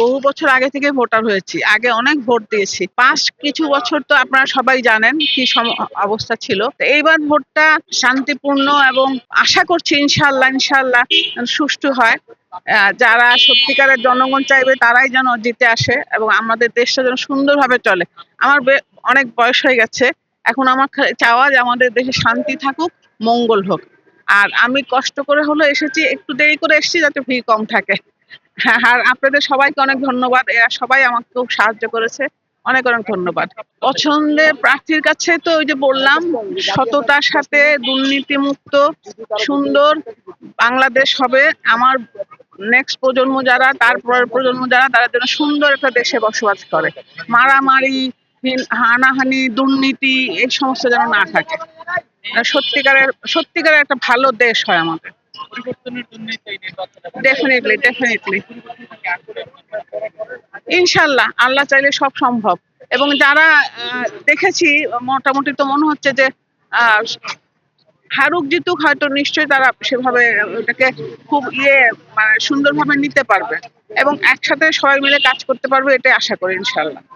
বহু বছর আগে থেকে ভোটার হয়েছি, আগে অনেক ভোট দিয়েছি। পাস্ট কিছু বছর তো আপনারা সবাই জানেন কি অবস্থা ছিল। তো এইবার ভোটটা শান্তিপূর্ণ এবং আশা করছি ইনশাল্লাহ ইনশাল্লাহ সুষ্ঠু হয়। যারা সত্যিকারের জনগণ চাইবে তারাই যেন জিতে আসে এবং আমাদের দেশটা যেন সুন্দরভাবে চলে। আমার অনেক বয়স হয়ে গেছে, এখন আমার চাওয়া যে আমাদের দেশে শান্তি থাকুক, মঙ্গল হোক। আর আমি কষ্ট করে হলো এসেছি, একটু দেরি করে এসেছি যাতে ভিড় কম থাকে। হ্যাঁ, আর আপনাদের সবাইকে অনেক ধন্যবাদ, এরা সবাই আমাকে খুব সাহায্য করেছে। অনেক অনেক ধন্যবাদ। পছন্দের প্রার্থীর কাছে তো ওই যে বললাম, সততার সাথে দুর্নীতিমুক্ত সুন্দর বাংলাদেশ হবে। আমার নেক্সট প্রজন্ম যারা, তারপরের প্রজন্ম যারা, তারা যেন সুন্দর একটা দেশে বসবাস করে, মারামারি, হানাহানি, দুর্নীতি এই সমস্ত যেন না থাকে। সত্যিকারের সত্যিকারের একটা ভালো দেশ হয় আমাদের। ডেফিনেটলি ডেফিনেটলি ইনশাল্লাহ, আল্লাহ চাইলে সব সম্ভব। এবং যারা দেখেছি, মোটামুটি তো মনে হচ্ছে যে আহ, হারুক জিতুক হয়তো নিশ্চয়ই তারা সেভাবে ওটাকে খুব মানে সুন্দরভাবে নিতে পারবে এবং একসাথে সবাই মিলে কাজ করতে পারবে, এটাই আশা করি ইনশাল্লাহ।